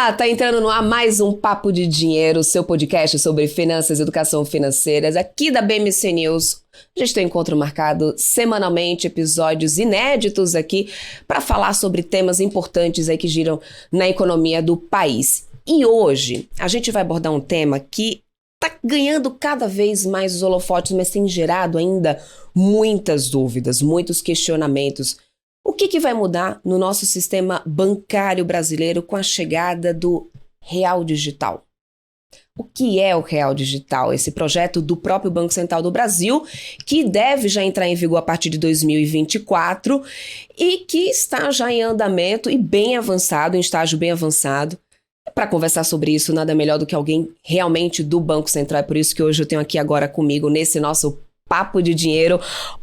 Olá, tá entrando no ar mais um Papo de Dinheiro, seu podcast sobre finanças e educação financeiras aqui da BMC News. A gente tem um encontro marcado semanalmente, episódios inéditos aqui para falar sobre temas importantes aí que giram na economia do país. E hoje a gente vai abordar um tema que está ganhando cada vez mais os holofotes, mas tem gerado ainda muitas dúvidas, muitos questionamentos. O que vai mudar no nosso sistema bancário brasileiro com a chegada do Real Digital? O que é o Real Digital? Esse projeto do próprio Banco Central do Brasil, que deve já entrar em vigor a partir de 2024 e que está já em andamento e bem avançado, em estágio bem avançado. Para conversar sobre isso, nada melhor do que alguém realmente do Banco Central. É por isso que hoje eu tenho aqui agora comigo, nesse nosso Papo de Dinheiro,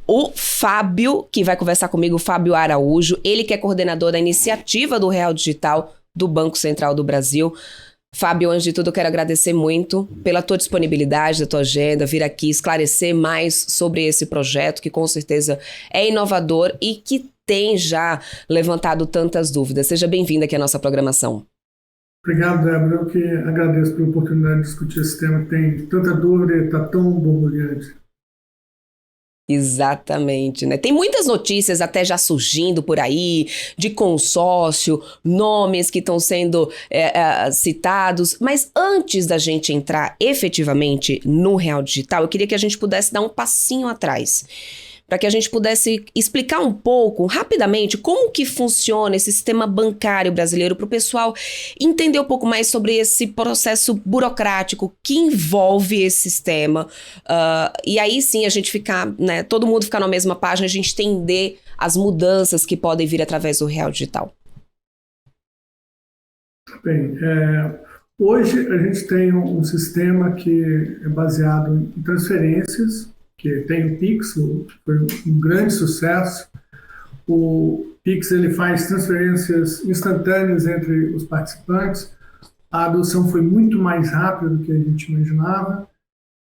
o Fábio, que vai conversar comigo, o Fábio Araújo, ele que é coordenador da iniciativa do Real Digital do Banco Central do Brasil. Fábio, antes de tudo, eu quero agradecer muito pela tua disponibilidade, da tua agenda, vir aqui esclarecer mais sobre esse projeto, que com certeza é inovador e que tem já levantado tantas dúvidas. Seja bem-vindo aqui à nossa programação. Obrigado, Débora. Eu que agradeço pela oportunidade de discutir esse tema que tem tanta dúvida e está tão borbulhante. Exatamente, né? Tem muitas notícias até já surgindo por aí, de consórcio, nomes que estão sendo citados, mas antes da gente entrar efetivamente no Real Digital, eu queria que a gente pudesse dar um passinho atrás, para que a gente pudesse explicar um pouco, rapidamente, como que funciona esse sistema bancário brasileiro, para o pessoal entender um pouco mais sobre esse processo burocrático que envolve esse sistema. E aí sim a gente ficar, né, todo mundo ficar na mesma página, a gente entender as mudanças que podem vir através do Real Digital. Bem, hoje a gente tem um sistema que é baseado em transferências, que tem o Pix, foi um grande sucesso. O Pix ele faz transferências instantâneas entre os participantes. A adoção foi muito mais rápida do que a gente imaginava,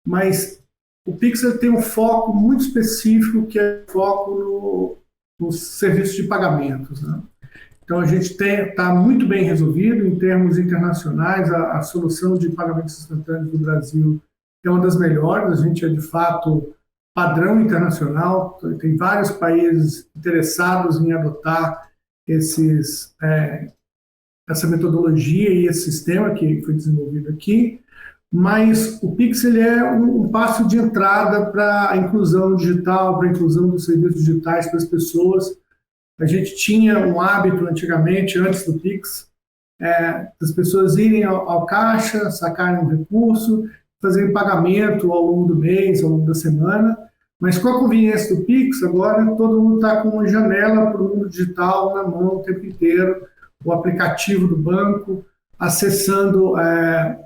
mas o Pix ele tem um foco muito específico, que é o foco nos serviços de pagamentos, né? Então a gente está muito bem resolvido em termos internacionais. A solução de pagamentos instantâneos do Brasil é uma das melhores. A gente é, de fato, padrão internacional. Tem vários países interessados em adotar essa metodologia e esse sistema que foi desenvolvido aqui. Mas o Pix ele é um passo de entrada para a inclusão digital, para a inclusão dos serviços digitais para as pessoas. A gente tinha um hábito antigamente, antes do Pix, das pessoas irem ao caixa, sacarem um recurso, fazerem pagamento ao longo do mês, ao longo da semana, mas com a conveniência do Pix, agora todo mundo está com uma janela para o mundo digital na mão o tempo inteiro, o aplicativo do banco, acessando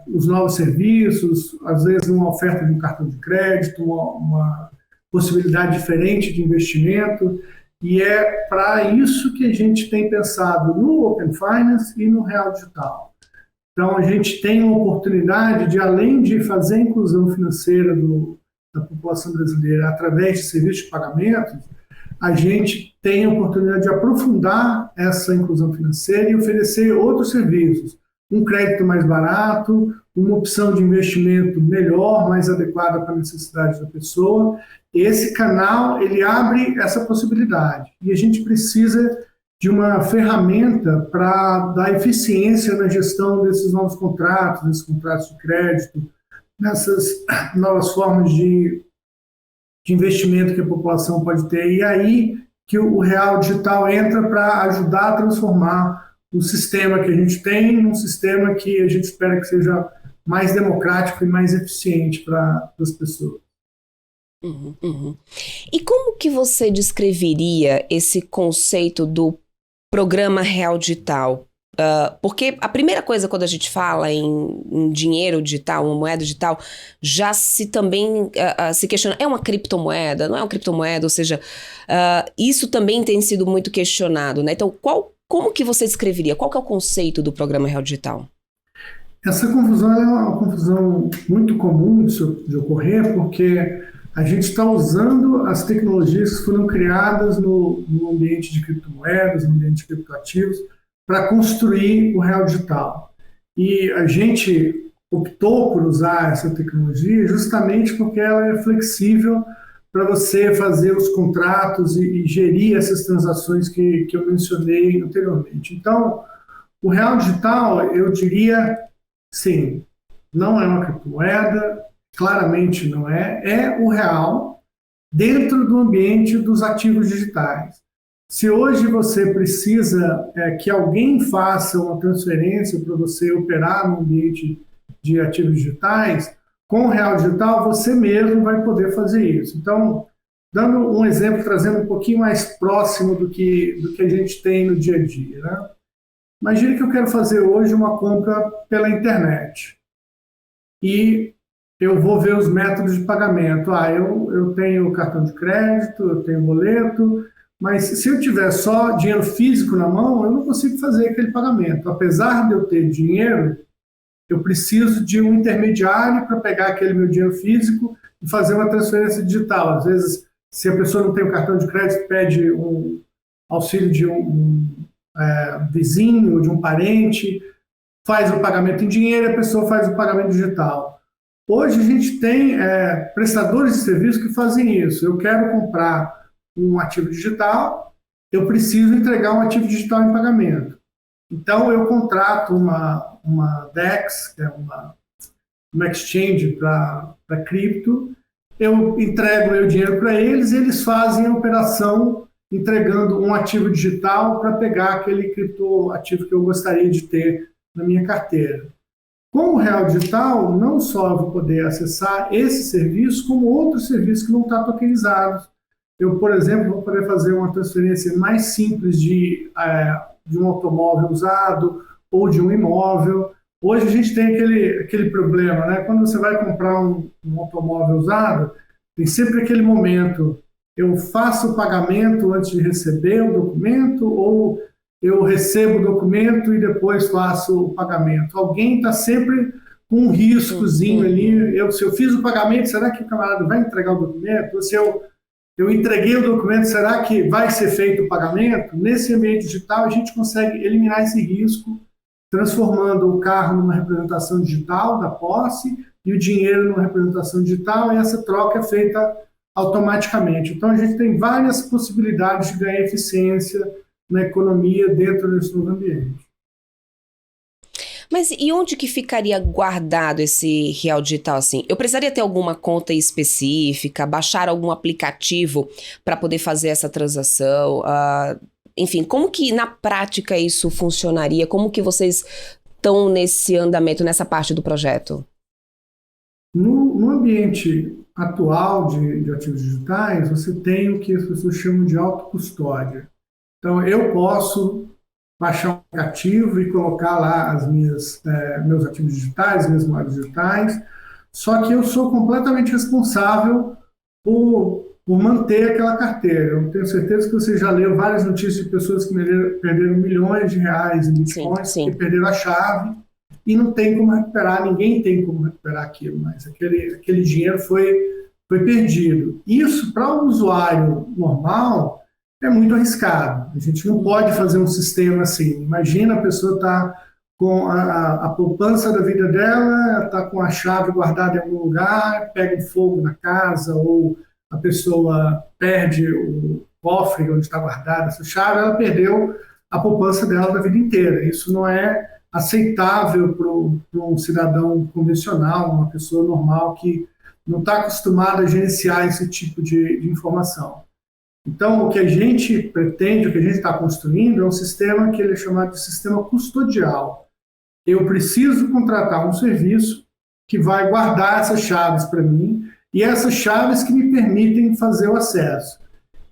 os novos serviços, às vezes uma oferta de um cartão de crédito, uma possibilidade diferente de investimento, e é para isso que a gente tem pensado no Open Finance e no Real Digital. Então, a gente tem uma oportunidade de, além de fazer a inclusão financeira da população brasileira através de serviços de pagamentos, a gente tem a oportunidade de aprofundar essa inclusão financeira e oferecer outros serviços. Um crédito mais barato, uma opção de investimento melhor, mais adequada para a necessidade da pessoa. Esse canal, ele abre essa possibilidade. E a gente precisa de uma ferramenta para dar eficiência na gestão desses novos contratos, desses contratos de crédito, nessas novas formas de investimento que a população pode ter. E aí que o Real Digital entra para ajudar a transformar o sistema que a gente tem num sistema que a gente espera que seja mais democrático e mais eficiente para as pessoas. E como que você descreveria esse conceito do programa Real Digital? Porque a primeira coisa quando a gente fala em dinheiro digital, uma moeda digital, já se também se questiona, é uma criptomoeda? Não é uma criptomoeda? Ou seja, isso também tem sido muito questionado, né? Então, como que você descreveria? Qual que é o conceito do programa Real Digital? Essa confusão é uma confusão muito comum de ocorrer, porque a gente está usando as tecnologias que foram criadas no ambiente de criptomoedas, no ambiente de criptoativos, para construir o Real Digital. E a gente optou por usar essa tecnologia justamente porque ela é flexível para você fazer os contratos e gerir essas transações que eu mencionei anteriormente. Então, o real digital, eu diria, sim, não é uma criptomoeda, claramente não é, é o real dentro do ambiente dos ativos digitais. Se hoje você precisa que alguém faça uma transferência para você operar no ambiente de ativos digitais, com o real digital você mesmo vai poder fazer isso. Então, dando um exemplo, trazendo um pouquinho mais próximo do que a gente tem no dia a dia, né? Imagine que eu quero fazer hoje uma compra pela internet e eu vou ver os métodos de pagamento. Eu tenho cartão de crédito, eu tenho boleto, mas se eu tiver só dinheiro físico na mão, eu não consigo fazer aquele pagamento. Apesar de eu ter dinheiro, eu preciso de um intermediário para pegar aquele meu dinheiro físico e fazer uma transferência digital. Às vezes, se a pessoa não tem o cartão de crédito, pede um auxílio de um vizinho, de um parente, faz o pagamento em dinheiro e a pessoa faz o pagamento digital. Hoje a gente tem prestadores de serviço que fazem isso. Eu quero comprar um ativo digital, eu preciso entregar um ativo digital em pagamento. Então eu contrato uma DEX, que é uma exchange para cripto, eu entrego meu dinheiro para eles e eles fazem a operação entregando um ativo digital para pegar aquele criptoativo que eu gostaria de ter na minha carteira. Com o real digital, não só eu vou poder acessar esse serviço, como outros serviços que não estão tokenizados. Eu, por exemplo, vou poder fazer uma transferência mais simples de um automóvel usado ou de um imóvel. Hoje a gente tem aquele problema, né? Quando você vai comprar um automóvel usado, tem sempre aquele momento, eu faço o pagamento antes de receber o documento ou eu recebo o documento e depois faço o pagamento. Alguém está sempre com um riscozinho ali. Se eu fiz o pagamento, será que o camarada vai entregar o documento? Ou se eu entreguei o documento, será que vai ser feito o pagamento? Nesse ambiente digital, a gente consegue eliminar esse risco, transformando o carro numa representação digital da posse e o dinheiro numa representação digital, e essa troca é feita automaticamente. Então, a gente tem várias possibilidades de ganhar eficiência na economia dentro desse novo ambiente. Mas e onde que ficaria guardado esse real digital assim? Eu precisaria ter alguma conta específica, baixar algum aplicativo para poder fazer essa transação? Enfim, como que na prática isso funcionaria? Como que vocês estão nesse andamento, nessa parte do projeto? No ambiente atual de ativos digitais, você tem o que as pessoas chamam de autocustódia. Então, eu posso baixar um aplicativo e colocar lá meus ativos digitais, minhas moedas digitais, só que eu sou completamente responsável por manter aquela carteira. Eu tenho certeza que você já leu várias notícias de pessoas que perderam milhões de reais em bitcoins, que perderam a chave e não tem como recuperar, ninguém tem como recuperar aquilo, mas aquele dinheiro foi perdido. Isso, para um usuário normal, é muito arriscado. A gente não pode fazer um sistema assim. Imagina a pessoa está com a poupança da vida dela, está com a chave guardada em algum lugar, pega um fogo na casa, ou a pessoa perde o cofre onde está guardada essa chave, ela perdeu a poupança dela da vida inteira. Isso não é aceitável para um cidadão convencional, uma pessoa normal que não está acostumada a gerenciar esse tipo de informação. Então, o que a gente pretende, o que a gente está construindo é um sistema que ele é chamado de sistema custodial. Eu preciso contratar um serviço que vai guardar essas chaves para mim e essas chaves que me permitem fazer o acesso.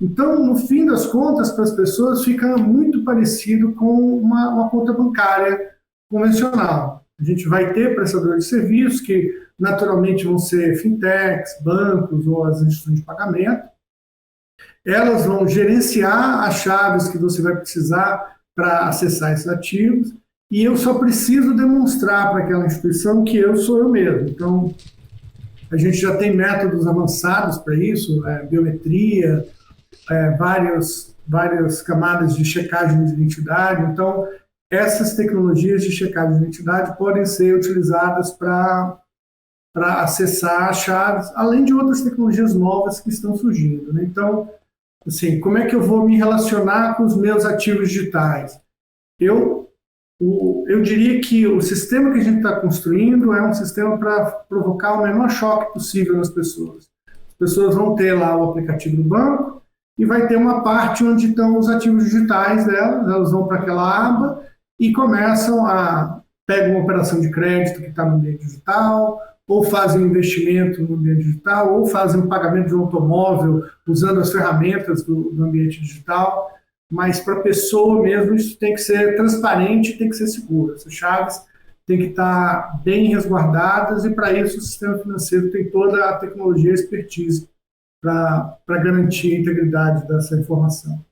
Então, no fim das contas, para as pessoas fica muito parecido com uma conta bancária convencional. A gente vai ter prestadores de serviços que naturalmente vão ser fintechs, bancos ou as instituições de pagamento. Elas vão gerenciar as chaves que você vai precisar para acessar esses ativos e eu só preciso demonstrar para aquela instituição que eu sou eu mesmo. Então, a gente já tem métodos avançados para isso, biometria, várias camadas de checagem de identidade. Então, essas tecnologias de checagem de identidade podem ser utilizadas para acessar as chaves, além de outras tecnologias novas que estão surgindo, né? Então, assim, como é que eu vou me relacionar com os meus ativos digitais? Eu diria que o sistema que a gente está construindo é um sistema para provocar o menor choque possível nas pessoas. As pessoas vão ter lá o aplicativo do banco e vai ter uma parte onde estão os ativos digitais delas, elas vão para aquela aba e começam pegam uma operação de crédito que está no ambiente digital, ou fazem um investimento no ambiente digital, ou fazem um pagamento de um automóvel usando as ferramentas do ambiente digital. Mas para a pessoa mesmo isso tem que ser transparente, tem que ser seguro. Essas chaves têm que estar bem resguardadas e para isso o sistema financeiro tem toda a tecnologia e expertise para garantir a integridade dessa informação.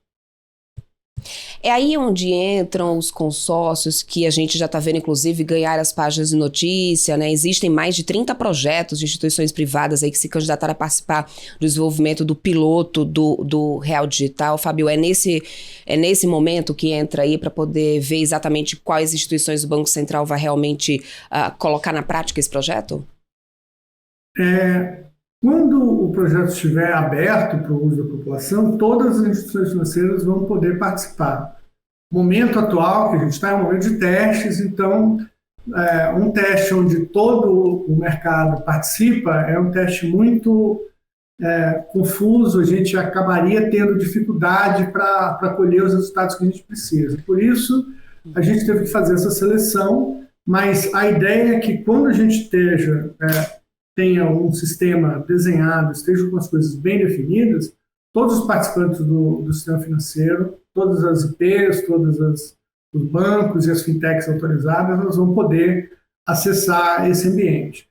É aí onde entram os consórcios que a gente já está vendo, inclusive, ganhar as páginas de notícia, né? Existem mais de 30 projetos de instituições privadas aí que se candidataram a participar do desenvolvimento do piloto do Real Digital. Fábio, é nesse momento que entra aí para poder ver exatamente quais instituições o Banco Central vai realmente colocar na prática esse projeto? Quando o projeto estiver aberto para o uso da população, todas as instituições financeiras vão poder participar. O momento atual, que a gente está em um momento de testes, então, um teste onde todo o mercado participa é um teste muito confuso, a gente acabaria tendo dificuldade para colher os resultados que a gente precisa. Por isso, a gente teve que fazer essa seleção, mas a ideia é que quando a gente tenha um sistema desenhado, esteja com as coisas bem definidas, todos os participantes do sistema financeiro, todas as IPs, todos os bancos e as fintechs autorizadas, elas vão poder acessar esse ambiente.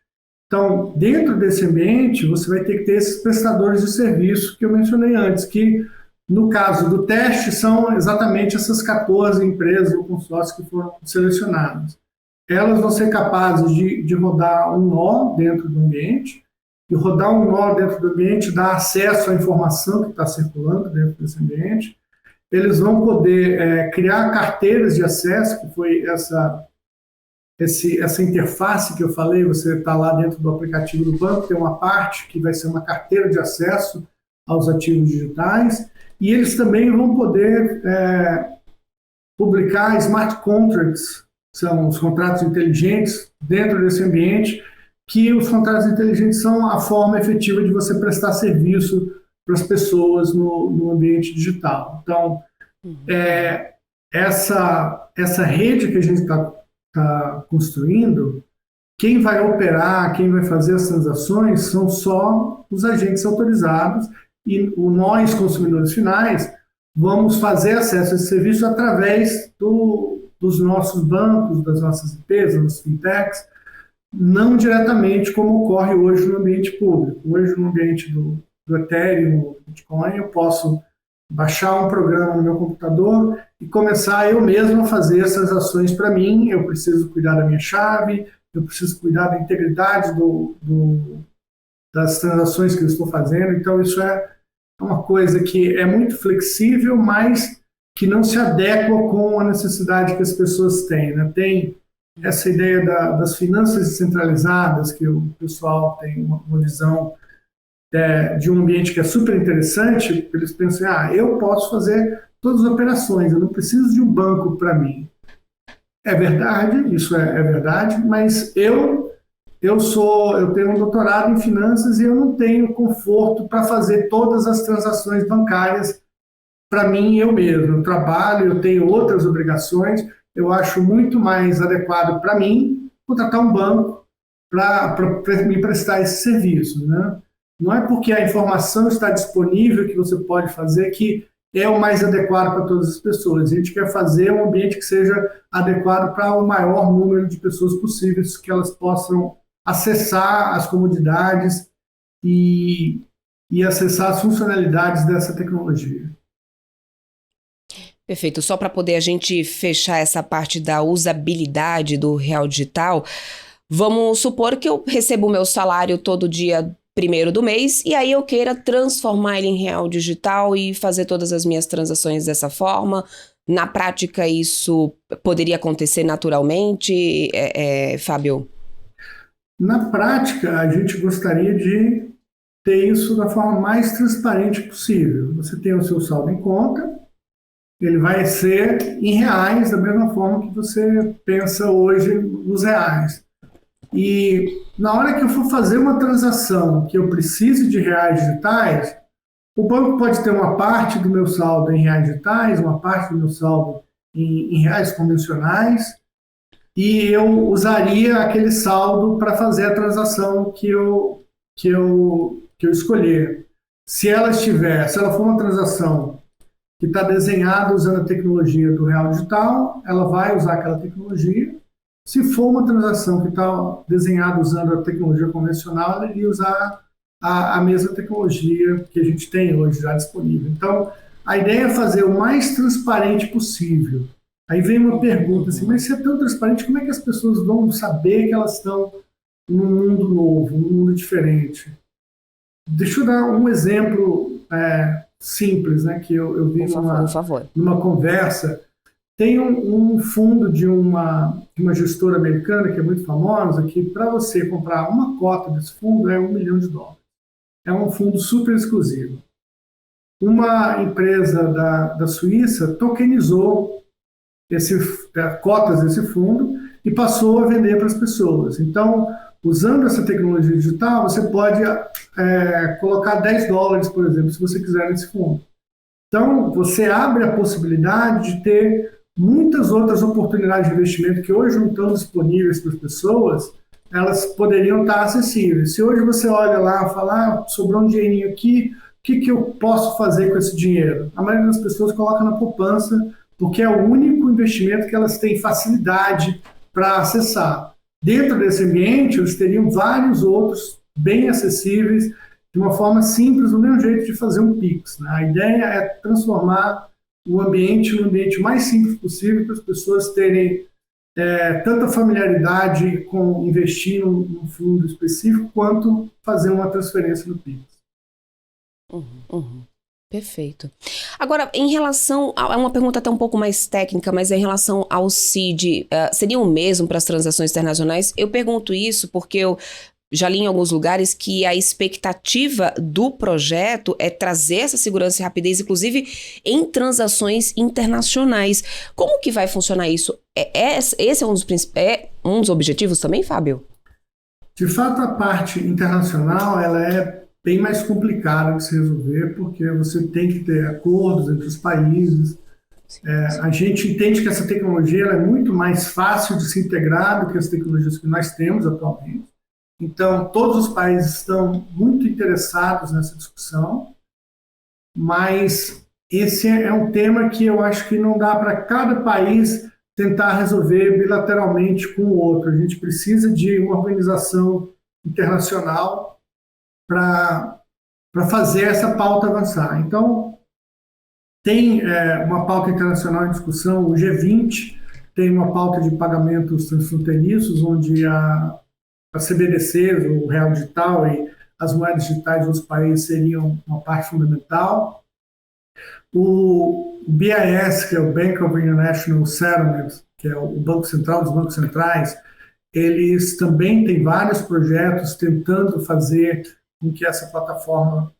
Então, dentro desse ambiente, você vai ter que ter esses prestadores de serviço que eu mencionei antes, que no caso do teste são exatamente essas 14 empresas ou consórcios que foram selecionadas. Elas vão ser capazes de rodar um nó dentro do ambiente, e rodar um nó dentro do ambiente dá acesso à informação que está circulando dentro desse ambiente. Eles vão poder criar carteiras de acesso, que foi essa interface que eu falei, você está lá dentro do aplicativo do banco, tem uma parte que vai ser uma carteira de acesso aos ativos digitais, e eles também vão poder publicar smart contracts, são os contratos inteligentes dentro desse ambiente, que os contratos inteligentes são a forma efetiva de você prestar serviço para as pessoas no ambiente digital. Então, essa rede que a gente está construindo, quem vai operar, quem vai fazer as transações são só os agentes autorizados e nós, consumidores finais, vamos fazer acesso a esse serviço através dos nossos bancos, das nossas IPs, das fintechs, não diretamente como ocorre hoje no ambiente público. Hoje, no ambiente do Ethereum, do Bitcoin, eu posso baixar um programa no meu computador e começar eu mesmo a fazer essas ações para mim. Eu preciso cuidar da minha chave, eu preciso cuidar da integridade das transações que eu estou fazendo. Então, isso é uma coisa que é muito flexível, mas que não se adequa com a necessidade que as pessoas têm, né? Tem essa ideia das finanças descentralizadas, que o pessoal tem uma visão de um ambiente que é super interessante. Eles pensam, eu posso fazer todas as operações, eu não preciso de um banco para mim. É verdade, isso é verdade, mas eu tenho um doutorado em finanças e eu não tenho conforto para fazer todas as transações bancárias para mim eu mesmo. Eu trabalho, eu tenho outras obrigações, eu acho muito mais adequado para mim contratar um banco para me prestar esse serviço, né? Não é porque a informação está disponível que você pode fazer que é o mais adequado para todas as pessoas. A gente quer fazer um ambiente que seja adequado para o maior número de pessoas possíveis, que elas possam acessar as comodidades e acessar as funcionalidades dessa tecnologia. Perfeito. Só para poder a gente fechar essa parte da usabilidade do Real Digital, vamos supor que eu recebo o meu salário todo dia 1º do mês e aí eu queira transformar ele em Real Digital e fazer todas as minhas transações dessa forma, Na prática, isso poderia acontecer naturalmente, Fábio? Na prática, a gente gostaria de ter isso da forma mais transparente possível. Você tem o seu saldo em conta, ele vai ser em reais, da mesma forma que você pensa hoje nos reais. E na hora que eu for fazer uma transação que eu precise de reais digitais, o banco pode ter uma parte do meu saldo em reais digitais, uma parte do meu saldo em reais convencionais, e eu usaria aquele saldo para fazer a transação que eu escolher. Se ela for uma transação que está desenhada usando a tecnologia do real digital, ela vai usar aquela tecnologia. Se for uma transação que está desenhada usando a tecnologia convencional, ela iria usar a mesma tecnologia que a gente tem hoje já disponível. Então, a ideia é fazer o mais transparente possível. Aí vem uma pergunta assim, mas se é tão transparente, como é que as pessoas vão saber que elas estão num mundo novo, num mundo diferente? Deixa eu dar um exemplo simples, né, que eu vi numa conversa. Tem um fundo de uma gestora americana que é muito famosa, que para você comprar uma cota desse fundo é $1 milhão. É um fundo super exclusivo. Uma empresa da Suíça tokenizou cotas desse fundo e passou a vender para as pessoas. Então, usando essa tecnologia digital, você pode colocar $10, por exemplo, se você quiser nesse fundo. Então, você abre a possibilidade de ter muitas outras oportunidades de investimento que hoje não estão disponíveis para as pessoas, elas poderiam estar acessíveis. Se hoje você olha lá e fala, sobrou um dinheirinho aqui, o que eu posso fazer com esse dinheiro? A maioria das pessoas coloca na poupança, porque é o único investimento que elas têm facilidade para acessar. Dentro desse ambiente, eles teriam vários outros bem acessíveis, de uma forma simples, do mesmo jeito de fazer um Pix, né? A ideia é transformar o ambiente no ambiente mais simples possível para as pessoas terem tanta familiaridade com investir num fundo específico, quanto fazer uma transferência no Pix. Perfeito. Agora, em relação é uma pergunta até um pouco mais técnica, mas em relação ao CID, seria o mesmo para as transações internacionais? Eu pergunto isso porque eu já li em alguns lugares que a expectativa do projeto é trazer essa segurança e rapidez, inclusive em transações internacionais. Como que vai funcionar isso? Esse é um dos objetivos também, Fábio? De fato, a parte internacional ela é bem mais complicada de se resolver, porque você tem que ter acordos entre os países. A gente entende que essa tecnologia ela é muito mais fácil de se integrar do que as tecnologias que nós temos atualmente. Então, todos os países estão muito interessados nessa discussão, mas esse é um tema que eu acho que não dá para cada país tentar resolver bilateralmente com o outro. A gente precisa de uma organização internacional para fazer essa pauta avançar. Então, tem uma pauta internacional em discussão, o G20 tem uma pauta de pagamentos transfronteiriços, onde a CBDC, o real digital e as moedas digitais dos países seriam uma parte fundamental. O BIS, que é o Bank of International Settlements, que é o Banco Central dos Bancos Centrais, eles também têm vários projetos tentando fazer com que essa plataforma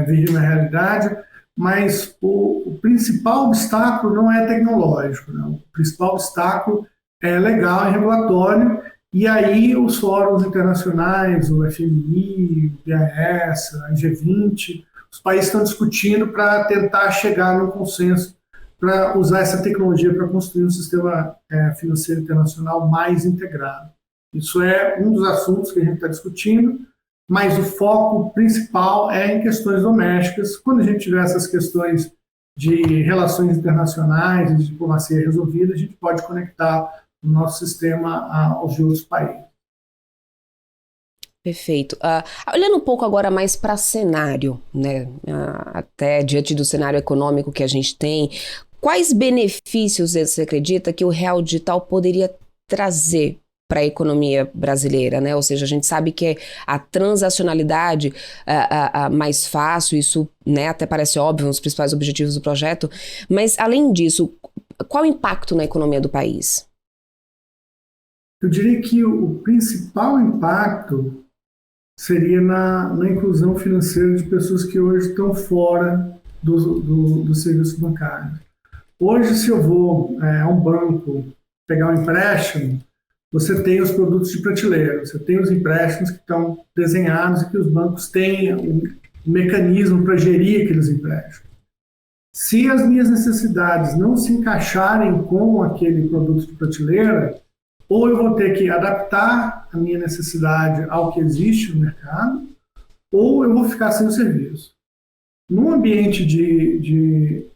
vire uma realidade, mas o principal obstáculo não é tecnológico, né? O principal obstáculo é legal e regulatório. E aí os fóruns internacionais, o FMI, o BIS, a G20, os países estão discutindo para tentar chegar num consenso para usar essa tecnologia para construir um sistema financeiro internacional mais integrado. Isso é um dos assuntos que a gente está discutindo, mas o foco principal é em questões domésticas. Quando a gente tiver essas questões de relações internacionais e de diplomacia resolvidas, a gente pode conectar o nosso sistema aos de outros países. Perfeito. Olhando um pouco agora mais para cenário, né? Até diante do cenário econômico que a gente tem, quais benefícios você acredita que o real digital poderia trazer para a economia brasileira, né? Ou seja, a gente sabe que a transacionalidade mais fácil, isso, né, até parece óbvio, um dos principais objetivos do projeto, mas além disso, qual o impacto na economia do país? Eu diria que o principal impacto seria na inclusão financeira de pessoas que hoje estão fora do serviço bancário. Hoje, se eu vou a um banco pegar um empréstimo, você tem os produtos de prateleira, você tem os empréstimos que estão desenhados e que os bancos têm um mecanismo para gerir aqueles empréstimos. Se as minhas necessidades não se encaixarem com aquele produto de prateleira, ou eu vou ter que adaptar a minha necessidade ao que existe no mercado, ou eu vou ficar sem o serviço. No ambiente de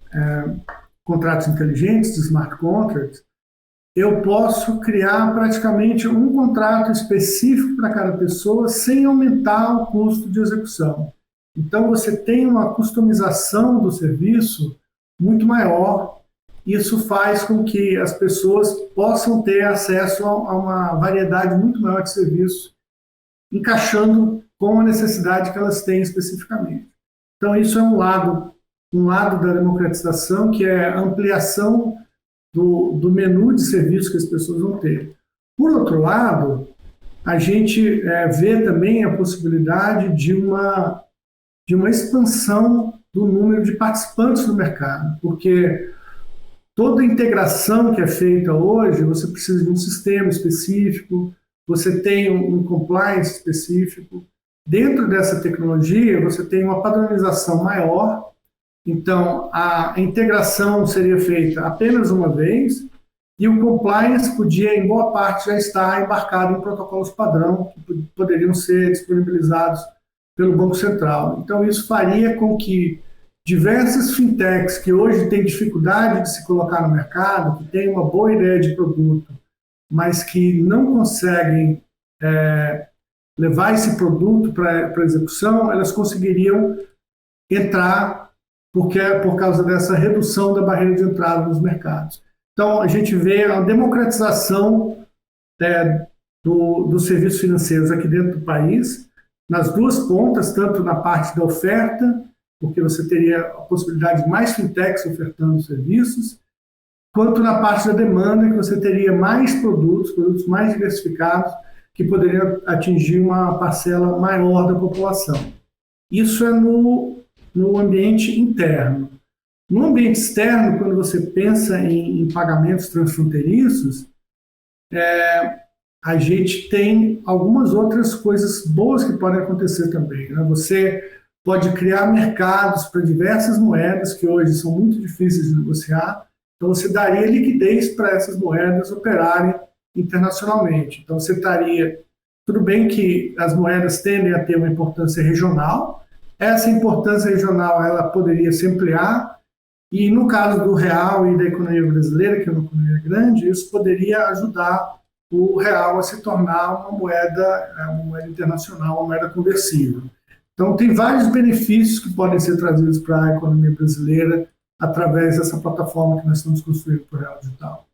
contratos inteligentes, de smart contracts, eu posso criar praticamente um contrato específico para cada pessoa sem aumentar o custo de execução. Então, você tem uma customização do serviço muito maior. Isso faz com que as pessoas possam ter acesso a uma variedade muito maior de serviços, encaixando com a necessidade que elas têm especificamente. Então, isso é um lado da democratização, que é a ampliação do menu de serviços que as pessoas vão ter. Por outro lado, a gente vê também a possibilidade de uma expansão do número de participantes no mercado, porque toda integração que é feita hoje, você precisa de um sistema específico, você tem um compliance específico. Dentro dessa tecnologia, você tem uma padronização maior. Então, a integração seria feita apenas uma vez e o compliance podia, em boa parte, já estar embarcado em protocolos padrão que poderiam ser disponibilizados pelo Banco Central. Então, isso faria com que diversas fintechs que hoje têm dificuldade de se colocar no mercado, que têm uma boa ideia de produto, mas que não conseguem levar esse produto para execução, elas conseguiriam entrar por causa dessa redução da barreira de entrada nos mercados. Então, a gente vê a democratização dos serviços financeiros aqui dentro do país, nas duas pontas, tanto na parte da oferta, porque você teria a possibilidade de mais fintechs ofertando serviços, quanto na parte da demanda, que você teria mais produtos mais diversificados, que poderiam atingir uma parcela maior da população. Isso é no ambiente interno. No ambiente externo, quando você pensa em pagamentos transfronteiriços, a gente tem algumas outras coisas boas que podem acontecer também, né? Você pode criar mercados para diversas moedas que hoje são muito difíceis de negociar, então você daria liquidez para essas moedas operarem internacionalmente. Então você estaria, tudo bem que as moedas tendem a ter uma importância regional, essa importância regional ela poderia se ampliar, e no caso do real e da economia brasileira, que é uma economia grande, isso poderia ajudar o real a se tornar uma moeda internacional, uma moeda conversível. Então, tem vários benefícios que podem ser trazidos para a economia brasileira através dessa plataforma que nós estamos construindo para o Real Digital.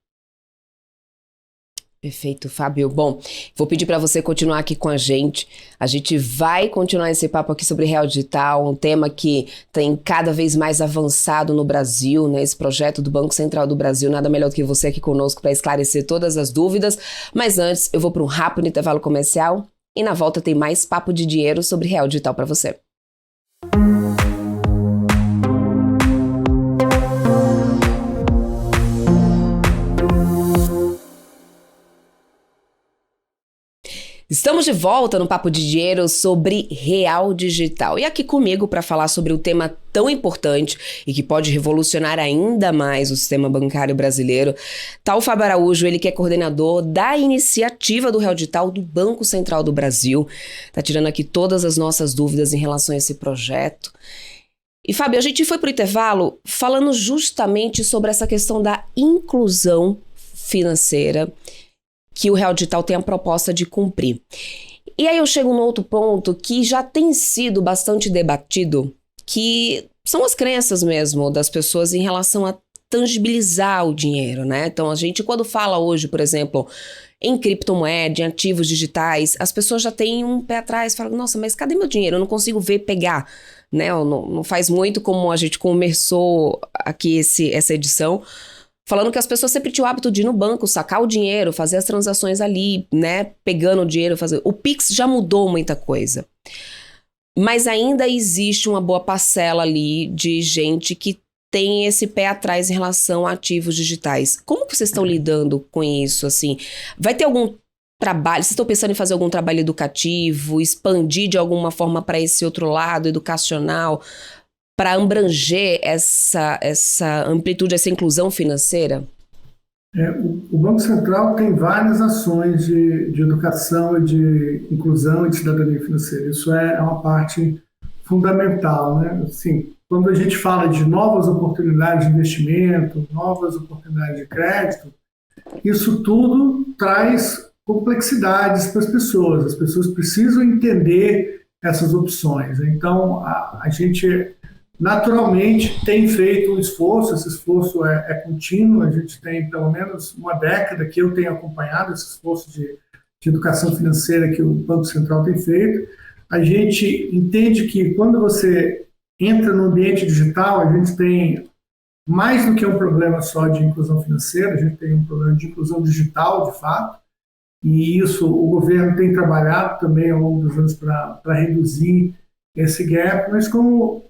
Perfeito, Fábio. Bom, vou pedir para você continuar aqui com a gente. A gente vai continuar esse papo aqui sobre Real Digital, um tema que tem cada vez mais avançado no Brasil, né? Esse projeto do Banco Central do Brasil, nada melhor do que você aqui conosco para esclarecer todas as dúvidas. Mas antes, eu vou para um rápido intervalo comercial e na volta tem mais papo de dinheiro sobre Real Digital para você. Estamos de volta no Papo de Dinheiro sobre Real Digital. E aqui comigo para falar sobre um tema tão importante e que pode revolucionar ainda mais o sistema bancário brasileiro, tá o Fábio Araújo, ele que é coordenador da iniciativa do Real Digital do Banco Central do Brasil. Tá tirando aqui todas as nossas dúvidas em relação a esse projeto. E, Fábio, a gente foi para o intervalo falando justamente sobre essa questão da inclusão financeira que o Real Digital tem a proposta de cumprir. E aí eu chego num outro ponto que já tem sido bastante debatido, que são as crenças mesmo das pessoas em relação a tangibilizar o dinheiro, né? Então, a gente, quando fala hoje, por exemplo, em criptomoeda, em ativos digitais, as pessoas já têm um pé atrás, falam, nossa, mas cadê meu dinheiro? Eu não consigo ver pegar, né? Não faz muito como a gente começou aqui essa edição, falando que as pessoas sempre tinham o hábito de ir no banco, sacar o dinheiro, fazer as transações ali, né? Pegando o dinheiro, fazer. O Pix já mudou muita coisa. Mas ainda existe uma boa parcela ali de gente que tem esse pé atrás em relação a ativos digitais. Como que vocês estão lidando com isso, assim? Vai ter algum trabalho? Vocês estão pensando em fazer algum trabalho educativo, expandir de alguma forma para esse outro lado educacional, para abranger essa amplitude, essa inclusão financeira? O Banco Central tem várias ações de educação, de inclusão e de cidadania financeira. Isso é uma parte fundamental, né? Assim, quando a gente fala de novas oportunidades de investimento, novas oportunidades de crédito, isso tudo traz complexidades para as pessoas. As pessoas precisam entender essas opções. Então, a gente naturalmente tem feito um esforço, esse esforço é contínuo, a gente tem pelo menos uma década que eu tenho acompanhado esse esforço de educação financeira que o Banco Central tem feito. A gente entende que quando você entra no ambiente digital, a gente tem mais do que um problema só de inclusão financeira, a gente tem um problema de inclusão digital, de fato, e isso o governo tem trabalhado também ao longo dos anos para reduzir esse gap, mas como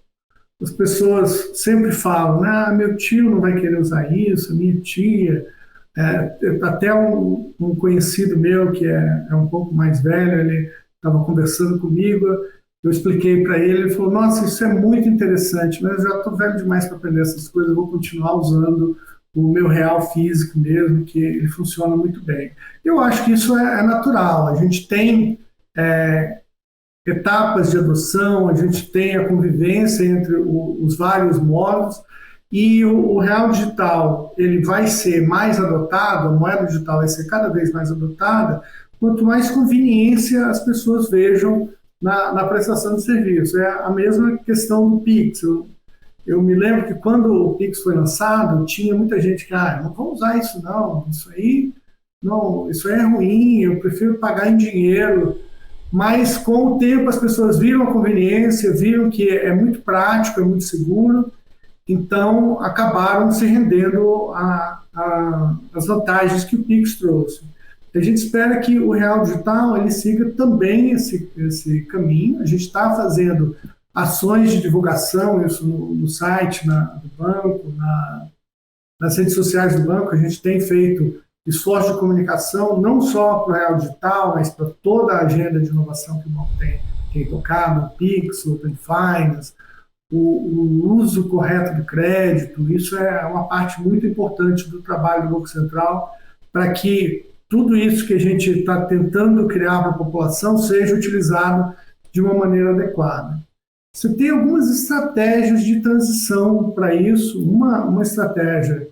as pessoas sempre falam, meu tio não vai querer usar isso, minha tia, até um conhecido meu que é um pouco mais velho, ele estava conversando comigo, eu expliquei para ele, ele falou, nossa, isso é muito interessante, mas eu já estou velho demais para aprender essas coisas, eu vou continuar usando o meu real físico mesmo, que ele funciona muito bem. Eu acho que isso é natural, a gente tem etapas de adoção, a gente tem a convivência entre os vários modos, e o real digital ele vai ser mais adotado, a moeda digital vai ser cada vez mais adotada, quanto mais conveniência as pessoas vejam na prestação de serviço. É a mesma questão do Pix. Eu me lembro que quando o Pix foi lançado, tinha muita gente que, não vou usar isso não, isso aí é ruim, eu prefiro pagar em dinheiro. Mas com o tempo as pessoas viram a conveniência, viram que é muito prático, é muito seguro, então acabaram se rendendo às vantagens que o Pix trouxe. A gente espera que o real digital ele siga também esse caminho. A gente está fazendo ações de divulgação, isso no site do banco, nas redes sociais do banco. A gente tem feito esforço de comunicação, não só para o real digital, mas para toda a agenda de inovação que o banco tem tocado, o Pix, o Open Finance, o uso correto do crédito. Isso é uma parte muito importante do trabalho do Banco Central para que tudo isso que a gente está tentando criar para a população seja utilizado de uma maneira adequada. Você tem algumas estratégias de transição para isso. Uma estratégia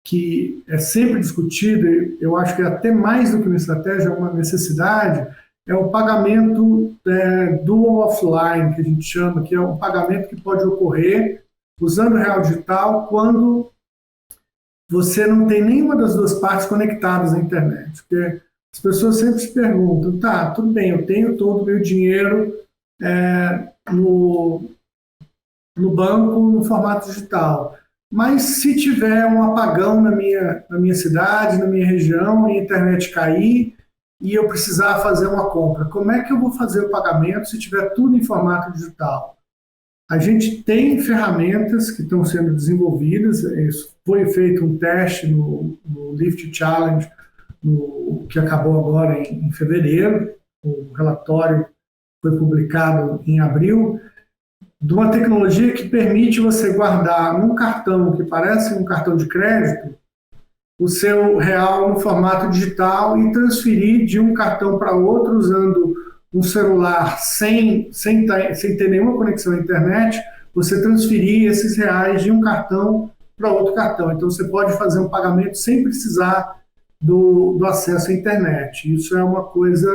que é sempre discutida, eu acho que é até mais do que uma estratégia, é uma necessidade, é o pagamento dual offline, que a gente chama, que é um pagamento que pode ocorrer usando o real digital quando você não tem nenhuma das duas partes conectadas à internet. Porque as pessoas sempre se perguntam, tudo bem, eu tenho todo o meu dinheiro no banco no formato digital, mas se tiver um apagão na minha cidade, na minha região, e a internet cair e eu precisar fazer uma compra, como é que eu vou fazer o pagamento se tiver tudo em formato digital? A gente tem ferramentas que estão sendo desenvolvidas, foi feito um teste no Lift Challenge, que acabou agora em fevereiro, o relatório foi publicado em abril, de uma tecnologia que permite você guardar num cartão que parece um cartão de crédito, o seu real no formato digital e transferir de um cartão para outro usando um celular sem ter nenhuma conexão à internet, você transferir esses reais de um cartão para outro cartão. Então você pode fazer um pagamento sem precisar do acesso à internet. Isso é uma coisa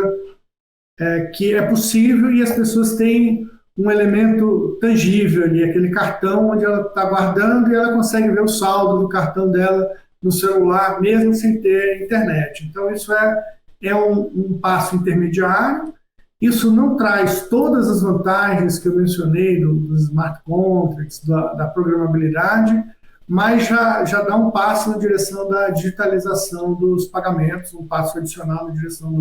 que é possível e as pessoas têm um elemento tangível ali, aquele cartão onde ela está guardando e ela consegue ver o saldo do cartão dela no celular, mesmo sem ter internet. Então isso é um passo intermediário. Isso não traz todas as vantagens que eu mencionei dos smart contracts, da programabilidade, mas já dá um passo na direção da digitalização dos pagamentos, um passo adicional na direção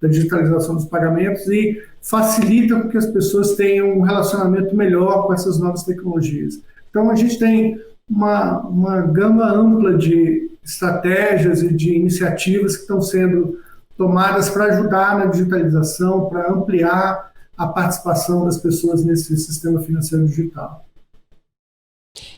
da digitalização dos pagamentos e facilita com que as pessoas tenham um relacionamento melhor com essas novas tecnologias. Então, a gente tem uma gama ampla de estratégias e de iniciativas que estão sendo tomadas para ajudar na digitalização, para ampliar a participação das pessoas nesse sistema financeiro digital.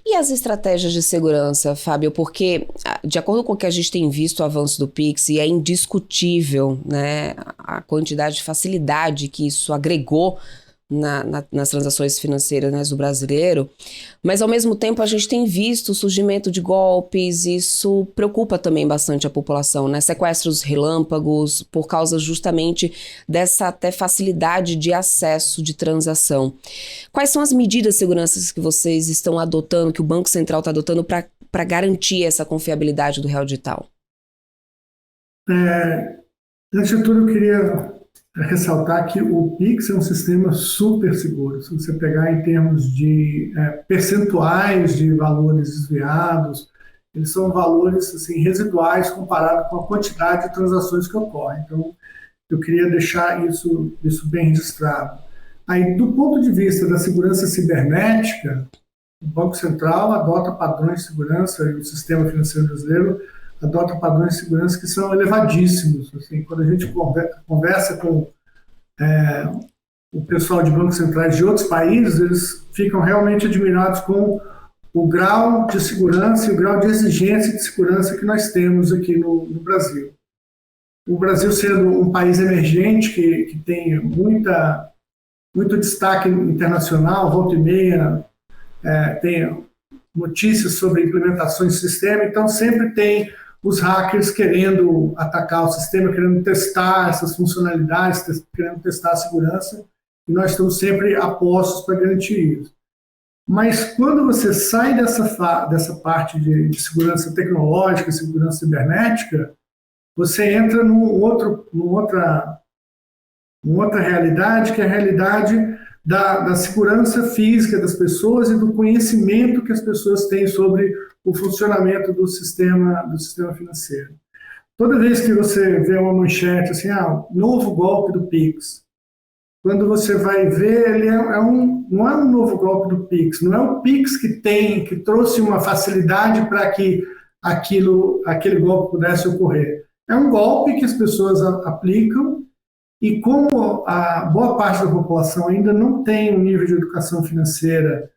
E as estratégias de segurança, Fábio? Porque, de acordo com o que a gente tem visto o avanço do Pix, e é indiscutível, né, a quantidade de facilidade que isso agregou nas transações financeiras, né, do brasileiro, mas ao mesmo tempo a gente tem visto o surgimento de golpes, isso preocupa também bastante a população, né? Sequestros relâmpagos, por causa justamente dessa até facilidade de acesso de transação. Quais são as medidas de segurança que vocês estão adotando, que o Banco Central está adotando para garantir essa confiabilidade do real digital? Antes de tudo, eu queria ressaltar que o Pix é um sistema super seguro. Se você pegar em termos de percentuais de valores desviados, eles são valores assim, residuais comparado com a quantidade de transações que ocorrem. Então, eu queria deixar isso bem registrado. Aí, do ponto de vista da segurança cibernética, o Banco Central adota padrões de segurança e o sistema financeiro brasileiro adota padrões de segurança que são elevadíssimos. Assim, quando a gente conversa com o pessoal de bancos centrais de outros países, eles ficam realmente admirados com o grau de segurança e o grau de exigência de segurança que nós temos aqui no Brasil. O Brasil sendo um país emergente que tem muito destaque internacional, volta e meia, tem notícias sobre implementações de sistema, então sempre tem os hackers querendo atacar o sistema, querendo testar essas funcionalidades, querendo testar a segurança, e nós estamos sempre a postos para garantir isso. Mas quando você sai dessa parte de segurança tecnológica, segurança cibernética, você entra numa outra realidade, que é a realidade da segurança física das pessoas e do conhecimento que as pessoas têm sobre o funcionamento do sistema financeiro. Toda vez que você vê uma manchete assim, novo golpe do Pix, quando você vai ver, ele não é um novo golpe do Pix, não é o Pix que trouxe uma facilidade para que aquele golpe pudesse ocorrer. É um golpe que as pessoas aplicam. E como a boa parte da população ainda não tem um nível de educação financeira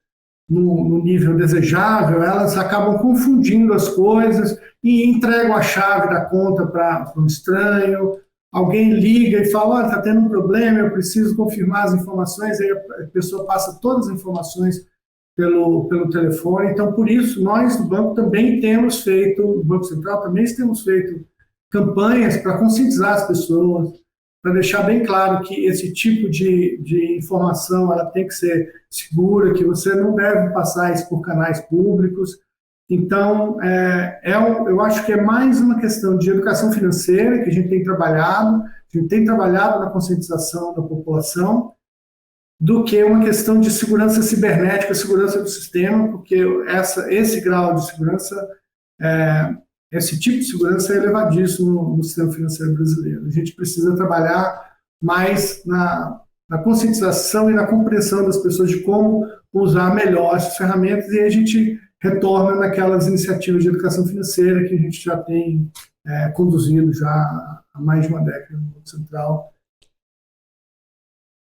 no nível desejável, elas acabam confundindo as coisas e entregam a chave da conta para um estranho. Alguém liga e fala, olha, está tendo um problema, eu preciso confirmar as informações, aí a pessoa passa todas as informações pelo telefone. Então, por isso, nós do banco também temos feito, no Banco Central também temos feito campanhas para conscientizar as pessoas, para deixar bem claro que esse tipo de informação ela tem que ser segura, que você não deve passar isso por canais públicos. Então, eu acho que é mais uma questão de educação financeira que a gente tem trabalhado na conscientização da população, do que uma questão de segurança cibernética, segurança do sistema, porque esse grau de segurança esse tipo de segurança é elevadíssimo no sistema financeiro brasileiro. A gente precisa trabalhar mais na conscientização e na compreensão das pessoas de como usar melhor essas ferramentas, e aí a gente retorna naquelas iniciativas de educação financeira que a gente já tem conduzido já há mais de uma década no Banco Central.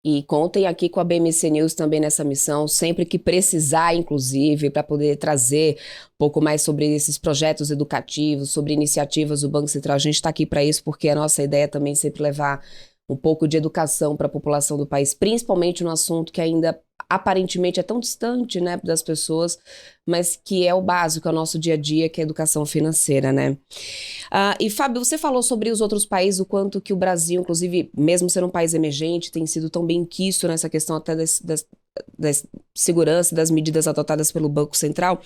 E contem aqui com a BMC News também nessa missão, sempre que precisar, inclusive, para poder trazer um pouco mais sobre esses projetos educativos, sobre iniciativas do Banco Central. A gente está aqui para isso, porque a nossa ideia é também sempre levar um pouco de educação para a população do país, principalmente no assunto que ainda aparentemente é tão distante, né, das pessoas, mas que é o básico, é o nosso dia a dia, que é a educação financeira, né? E Fábio, você falou sobre os outros países, o quanto que o Brasil, inclusive, mesmo sendo um país emergente, tem sido tão bem quisto nessa questão até da segurança, das medidas adotadas pelo Banco Central.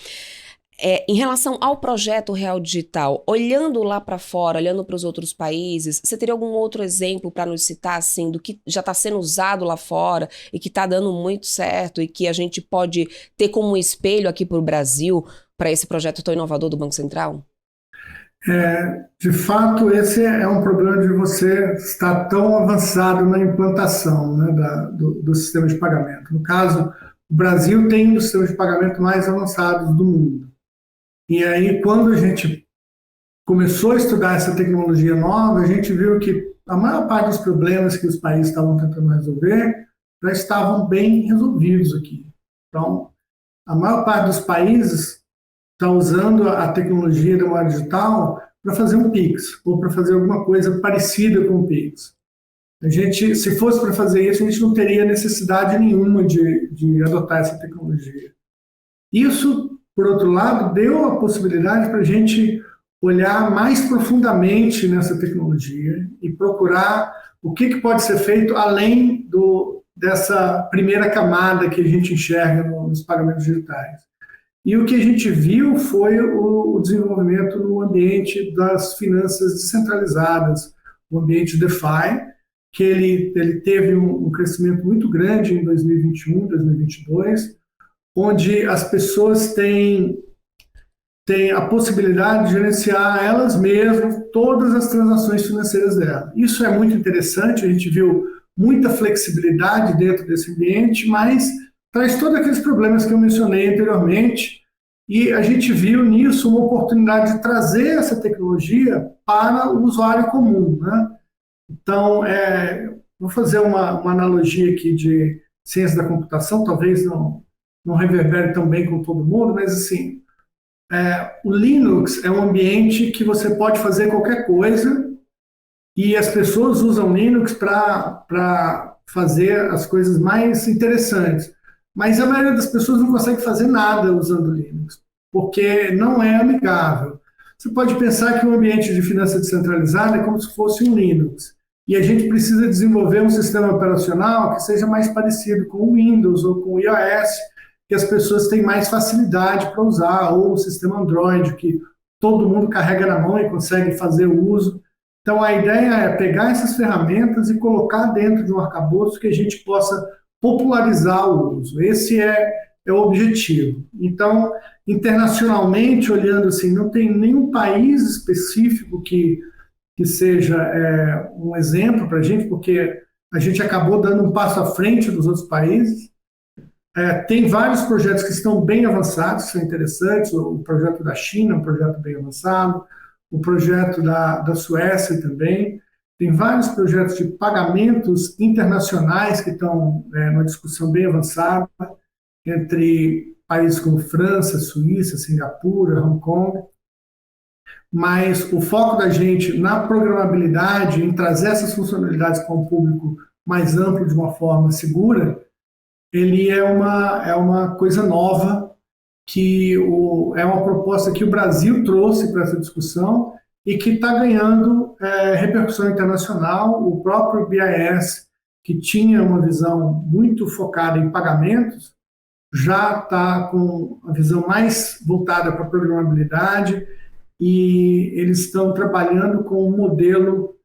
Em relação ao projeto Real Digital, olhando lá para fora, olhando para os outros países, você teria algum outro exemplo para nos citar, assim, do que já está sendo usado lá fora e que está dando muito certo e que a gente pode ter como espelho aqui para o Brasil, para esse projeto tão inovador do Banco Central? De fato, esse é um problema de você estar tão avançado na implantação, né, do sistema de pagamento. No caso, o Brasil tem um dos sistemas de pagamento mais avançados do mundo. E aí, quando a gente começou a estudar essa tecnologia nova, a gente viu que a maior parte dos problemas que os países estavam tentando resolver já estavam bem resolvidos aqui. Então, a maior parte dos países está usando a tecnologia da moeda digital para fazer um Pix, ou para fazer alguma coisa parecida com o Pix. A gente, se fosse para fazer isso, a gente não teria necessidade nenhuma de adotar essa tecnologia. Isso, por outro lado, deu a possibilidade para a gente olhar mais profundamente nessa tecnologia e procurar o que pode ser feito além dessa primeira camada que a gente enxerga nos pagamentos digitais. E o que a gente viu foi o desenvolvimento no ambiente das finanças descentralizadas, o ambiente DeFi, que ele teve um crescimento muito grande em 2021, 2022, onde as pessoas têm a possibilidade de gerenciar elas mesmas todas as transações financeiras dela. Isso é muito interessante, a gente viu muita flexibilidade dentro desse ambiente, mas traz todos aqueles problemas que eu mencionei anteriormente, e a gente viu nisso uma oportunidade de trazer essa tecnologia para o usuário comum, né? Então, vou fazer uma analogia aqui de ciência da computação, talvez não reverbere tão bem com todo mundo, mas assim, o Linux é um ambiente que você pode fazer qualquer coisa e as pessoas usam Linux para fazer as coisas mais interessantes. Mas a maioria das pessoas não consegue fazer nada usando Linux, porque não é amigável. Você pode pensar que um ambiente de finança descentralizada é como se fosse um Linux. E a gente precisa desenvolver um sistema operacional que seja mais parecido com o Windows ou com o iOS, que as pessoas têm mais facilidade para usar, ou o sistema Android, que todo mundo carrega na mão e consegue fazer o uso. Então, a ideia é pegar essas ferramentas e colocar dentro de um arcabouço que a gente possa popularizar o uso. Esse é o objetivo. Então, internacionalmente, olhando assim, não tem nenhum país específico que seja um exemplo para a gente, porque a gente acabou dando um passo à frente dos outros países. Tem vários projetos que estão bem avançados, que são interessantes. O projeto da China é um projeto bem avançado, o projeto da Suécia também. Tem vários projetos de pagamentos internacionais que estão numa discussão bem avançada entre países como França, Suíça, Singapura, Hong Kong. Mas o foco da gente na programabilidade, em trazer essas funcionalidades para um público mais amplo de uma forma segura, ele é uma coisa nova, que é uma proposta que o Brasil trouxe para essa discussão e que está ganhando repercussão internacional. O próprio BIS, que tinha uma visão muito focada em pagamentos, já está com a visão mais voltada para a programabilidade, e eles estão trabalhando com um modelo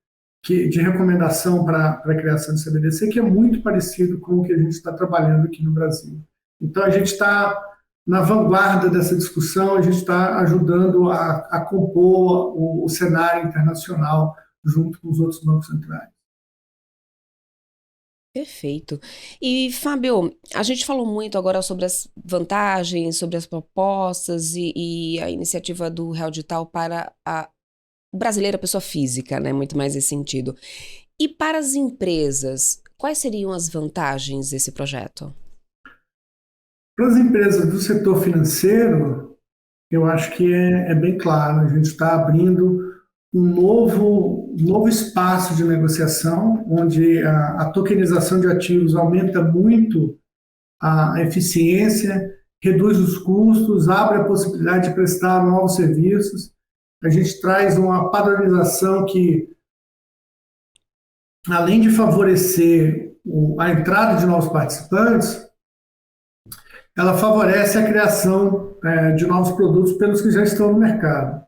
de recomendação para a criação de CBDC, que é muito parecido com o que a gente está trabalhando aqui no Brasil. Então, a gente está na vanguarda dessa discussão, a gente está ajudando a compor o cenário internacional junto com os outros bancos centrais. Perfeito. E, Fábio, a gente falou muito agora sobre as vantagens, sobre as propostas e a iniciativa do Real Digital para a brasileira, pessoa física, né? Muito mais nesse sentido. E para as empresas, quais seriam as vantagens desse projeto? Para as empresas do setor financeiro, eu acho que é bem claro. A gente está abrindo um novo espaço de negociação, onde a tokenização de ativos aumenta muito a eficiência, reduz os custos, abre a possibilidade de prestar novos serviços. A gente traz uma padronização que, além de favorecer a entrada de novos participantes, ela favorece a criação de novos produtos pelos que já estão no mercado.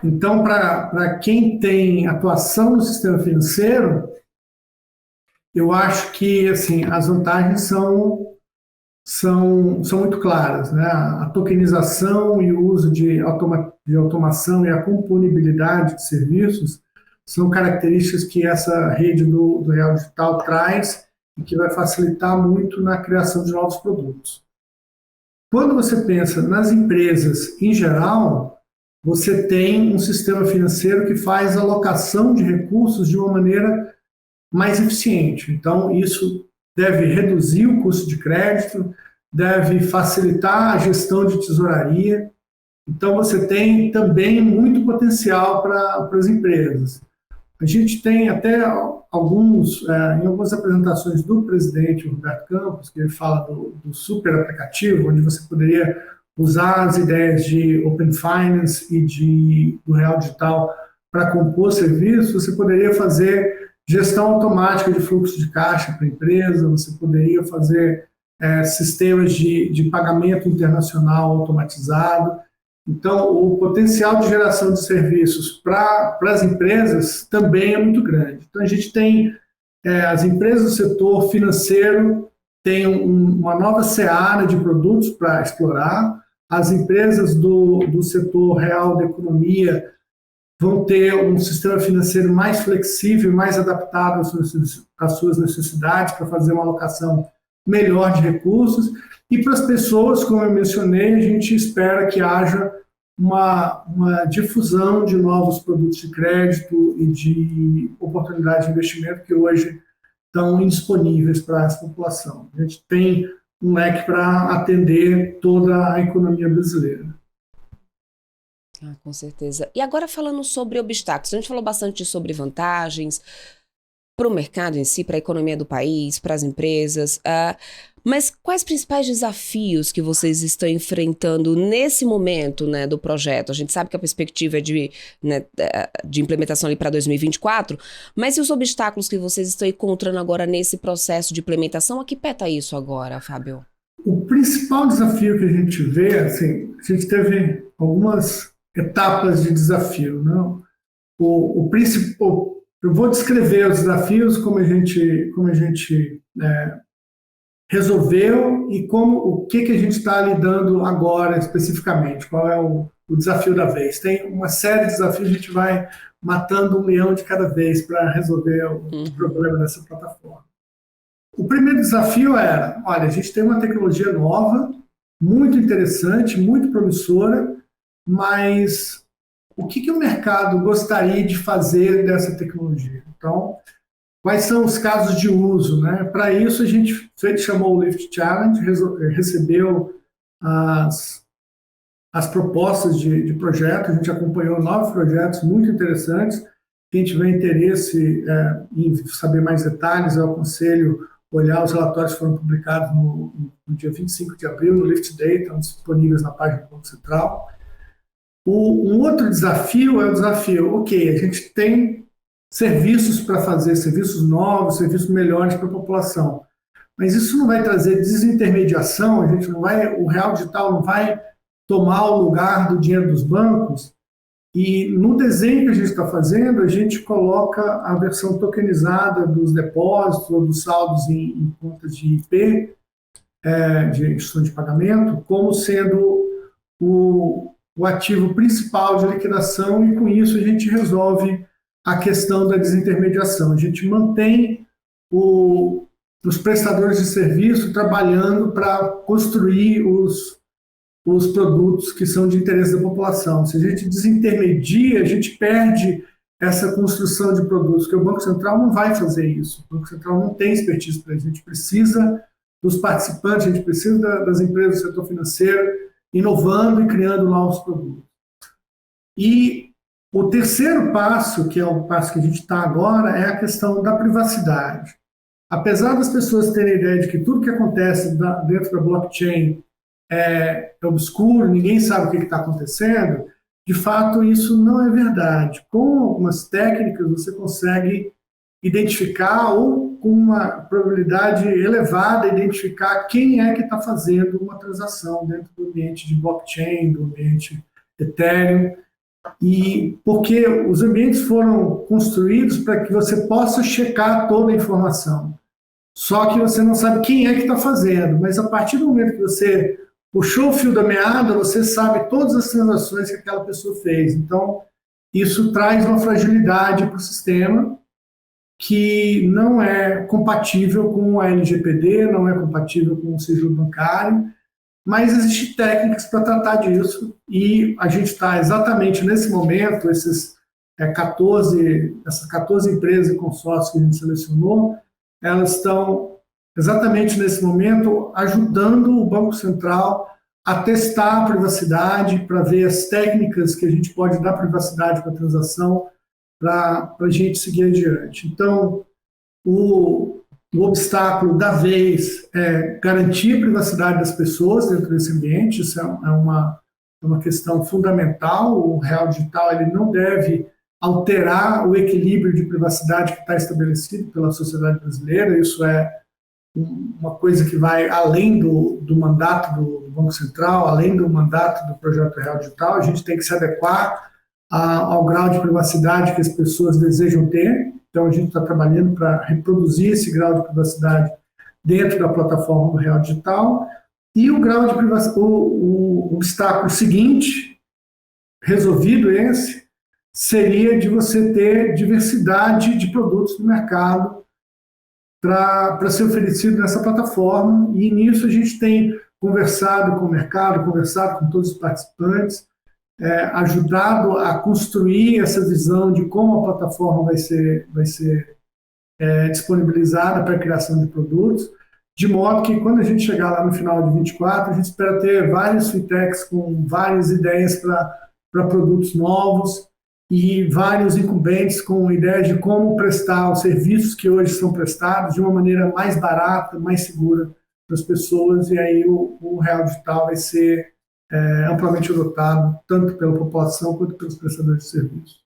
Então, para quem tem atuação no sistema financeiro, eu acho que assim, as vantagens são muito claras, né? A tokenização e o uso de automação e a componibilidade de serviços são características que essa rede do Real Digital traz e que vai facilitar muito na criação de novos produtos. Quando você pensa nas empresas em geral, você tem um sistema financeiro que faz a alocação de recursos de uma maneira mais eficiente. Então, isso deve reduzir o custo de crédito, deve facilitar a gestão de tesouraria. Então, você tem também muito potencial para as empresas. A gente tem até em algumas apresentações do presidente Roberto Campos, que ele fala do super aplicativo, onde você poderia usar as ideias de Open Finance e do Real Digital para compor serviços. Você poderia fazer gestão automática de fluxo de caixa para a empresa, você poderia fazer sistemas de pagamento internacional automatizado. Então, o potencial de geração de serviços para as empresas também é muito grande. Então, a gente tem as empresas do setor financeiro têm uma nova seara de produtos para explorar, as empresas do setor real da economia vão ter um sistema financeiro mais flexível, mais adaptado às suas necessidades para fazer uma alocação melhor de recursos. E para as pessoas, como eu mencionei, a gente espera que haja uma difusão de novos produtos de crédito e de oportunidades de investimento que hoje estão indisponíveis para essa população. A gente tem um leque para atender toda a economia brasileira. Com certeza. E agora falando sobre obstáculos, a gente falou bastante sobre vantagens para o mercado em si, para a economia do país, para as empresas, mas quais principais desafios que vocês estão enfrentando nesse momento, né, do projeto? A gente sabe que a perspectiva é de implementação ali para 2024, mas e os obstáculos que vocês estão encontrando agora nesse processo de implementação? A que pé está isso agora, Fábio? O principal desafio que a gente vê, assim, a gente teve algumas etapas de desafio, não? O principal, eu vou descrever os desafios como a gente resolveu e o que a gente está lidando agora especificamente, qual é o desafio da vez. Tem uma série de desafios, a gente vai matando um leão de cada vez para resolver o problema dessa plataforma. O primeiro desafio era, olha, a gente tem uma tecnologia nova, muito interessante, muito promissora, mas o que o mercado gostaria de fazer dessa tecnologia? Então, quais são os casos de uso, né? Para isso, a gente chamou o Lift Challenge, recebeu as propostas de projeto, a gente acompanhou 9 projetos muito interessantes. Quem tiver interesse em saber mais detalhes, eu aconselho olhar os relatórios que foram publicados no dia 25 de abril, no Lift Day, estão disponíveis na página do Banco Central. Um outro desafio é o desafio, ok, a gente tem serviços para fazer, serviços novos, serviços melhores para a população, mas isso não vai trazer desintermediação, o Real Digital não vai tomar o lugar do dinheiro dos bancos, e no desenho que a gente está fazendo, a gente coloca a versão tokenizada dos depósitos ou dos saldos em contas de IP, de instituição de pagamento, como sendo o ativo principal de liquidação, e com isso a gente resolve a questão da desintermediação. A gente mantém os prestadores de serviço trabalhando para construir os produtos que são de interesse da população. Se a gente desintermedia, a gente perde essa construção de produtos, porque o Banco Central não vai fazer isso. O Banco Central não tem expertise para isso. A gente precisa dos participantes, a gente precisa das empresas do setor financeiro inovando e criando novos produtos. E o terceiro passo, que é o passo que a gente está agora, é a questão da privacidade. Apesar das pessoas terem a ideia de que tudo que acontece dentro da blockchain é obscuro, ninguém sabe o que está acontecendo, de fato isso não é verdade. Com algumas técnicas você consegue identificar ou com uma probabilidade elevada identificar quem é que está fazendo uma transação dentro do ambiente de blockchain, do ambiente Ethereum, e porque os ambientes foram construídos para que você possa checar toda a informação. Só que você não sabe quem é que está fazendo, mas a partir do momento que você puxou o fio da meada, você sabe todas as transações que aquela pessoa fez. Então, isso traz uma fragilidade para o sistema que não é compatível com a LGPD, não é compatível com o sigilo bancário, mas existem técnicas para tratar disso e a gente está exatamente nesse momento, essas 14 empresas e consórcios que a gente selecionou, elas estão exatamente nesse momento ajudando o Banco Central a testar a privacidade, para ver as técnicas que a gente pode dar privacidade para a transação, para a gente seguir adiante. Então, o obstáculo da vez é garantir a privacidade das pessoas dentro desse ambiente, isso é uma questão fundamental. O real digital ele não deve alterar o equilíbrio de privacidade que está estabelecido pela sociedade brasileira, isso é uma coisa que vai além do mandato do Banco Central, além do mandato do projeto Real Digital. A gente tem que se adequar ao grau de privacidade que as pessoas desejam ter. Então, a gente está trabalhando para reproduzir esse grau de privacidade dentro da plataforma do Real Digital. E o grau de privacidade, o obstáculo seguinte, resolvido esse, seria de você ter diversidade de produtos no mercado para ser oferecido nessa plataforma, e nisso a gente tem conversado com o mercado, conversado com todos os participantes, ajudado a construir essa visão de como a plataforma vai ser disponibilizada para a criação de produtos, de modo que quando a gente chegar lá no final de 24, a gente espera ter vários fintechs com várias ideias para produtos novos, e vários incumbentes com ideias de como prestar os serviços que hoje são prestados de uma maneira mais barata, mais segura para as pessoas, e aí o Real Digital vai ser amplamente adotado, tanto pela população quanto pelos prestadores de serviços.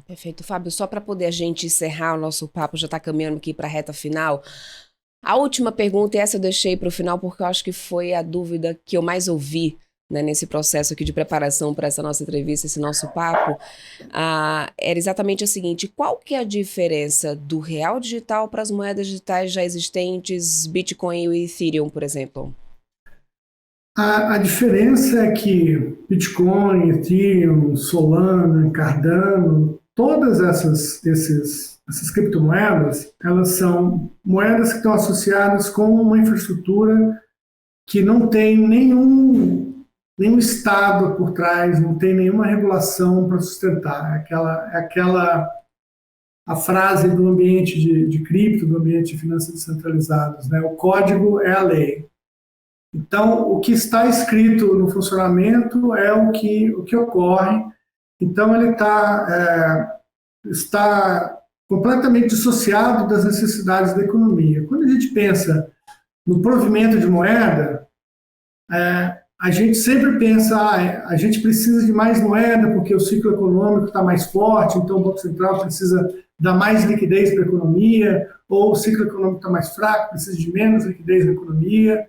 Perfeito, Fábio. Só para poder a gente encerrar o nosso papo, já está caminhando aqui para a reta final. A última pergunta, e essa eu deixei para o final porque eu acho que foi a dúvida que eu mais ouvi, né, nesse processo aqui de preparação para essa nossa entrevista, esse nosso papo, era exatamente a seguinte: qual que é a diferença do real digital para as moedas digitais já existentes, Bitcoin e Ethereum, por exemplo? A diferença é que Bitcoin, Ethereum, Solana, Cardano, todas essas criptomoedas, elas são moedas que estão associadas com uma infraestrutura que não tem nenhum Estado por trás, não tem nenhuma regulação para sustentar. A frase do ambiente de cripto, do ambiente de finanças descentralizadas, né? O código é a lei. Então, o que está escrito no funcionamento é o que ocorre. Então, ele está completamente dissociado das necessidades da economia. Quando a gente pensa no provimento de moeda, a gente sempre pensa, a gente precisa de mais moeda porque o ciclo econômico está mais forte, então o Banco Central precisa dar mais liquidez para a economia, ou o ciclo econômico está mais fraco, precisa de menos liquidez na economia.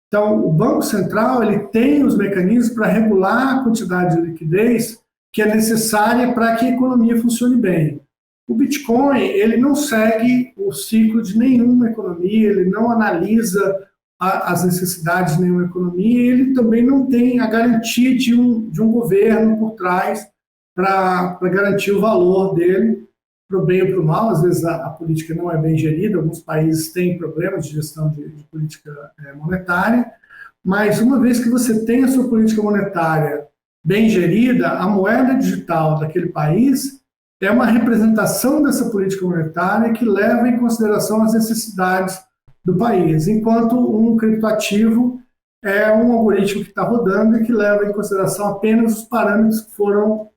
Então, o Banco Central ele tem os mecanismos para regular a quantidade de liquidez que é necessária para que a economia funcione bem. O Bitcoin ele não segue o ciclo de nenhuma economia, ele não analisa as necessidades de nenhuma economia, e ele também não tem a garantia de um governo por trás para garantir o valor dele, para o bem ou para o mal. Às vezes a política não é bem gerida, alguns países têm problemas de gestão de política monetária, mas uma vez que você tem a sua política monetária bem gerida, a moeda digital daquele país é uma representação dessa política monetária que leva em consideração as necessidades do país, enquanto um criptoativo é um algoritmo que está rodando e que leva em consideração apenas os parâmetros que foram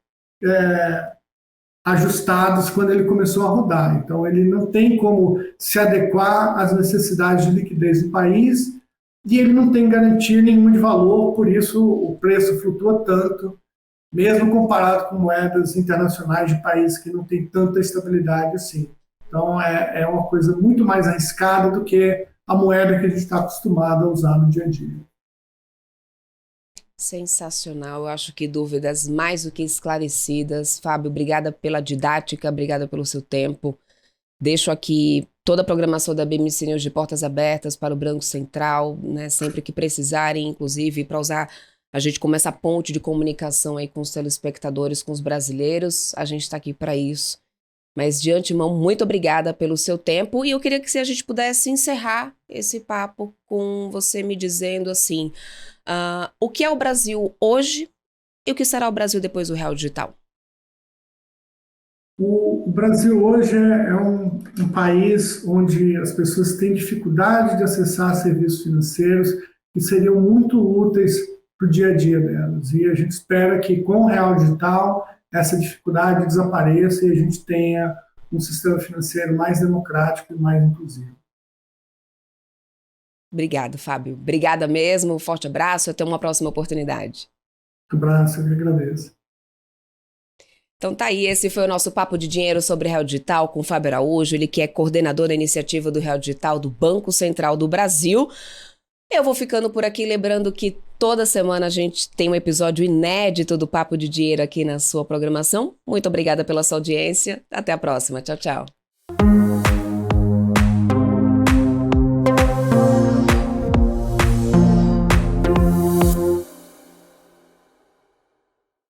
ajustados quando ele começou a rodar. Então, ele não tem como se adequar às necessidades de liquidez do país e ele não tem garantia nenhuma de valor, por isso o preço flutua tanto, mesmo comparado com moedas internacionais de países que não têm tanta estabilidade assim. Então, é uma coisa muito mais arriscada do que a moeda que a gente está acostumado a usar no dia a dia. Sensacional, eu acho que dúvidas mais do que esclarecidas. Fábio, obrigada pela didática, obrigada pelo seu tempo. Deixo aqui toda a programação da BMC News de portas abertas para o Banco Central, né? Sempre que precisarem, inclusive, para usar a gente como essa ponte de comunicação aí com os telespectadores, com os brasileiros. A gente está aqui para isso. Mas, de antemão, muito obrigada pelo seu tempo. E eu queria que se a gente pudesse encerrar esse papo com você me dizendo assim, o que é o Brasil hoje e o que será o Brasil depois do Real Digital? O Brasil hoje é um país onde as pessoas têm dificuldade de acessar serviços financeiros que seriam muito úteis para o dia a dia delas. E a gente espera que com o Real Digital essa dificuldade desapareça e a gente tenha um sistema financeiro mais democrático e mais inclusivo. Obrigada, Fábio. Obrigada mesmo. Um forte abraço e até uma próxima oportunidade. Um abraço, eu que agradeço. Então tá aí, esse foi o nosso Papo de Dinheiro sobre Real Digital com o Fábio Araújo, ele que é coordenador da iniciativa do Real Digital do Banco Central do Brasil. Eu vou ficando por aqui, lembrando que toda semana a gente tem um episódio inédito do Papo de Dinheiro aqui na sua programação. Muito obrigada pela sua audiência. Até a próxima. Tchau, tchau.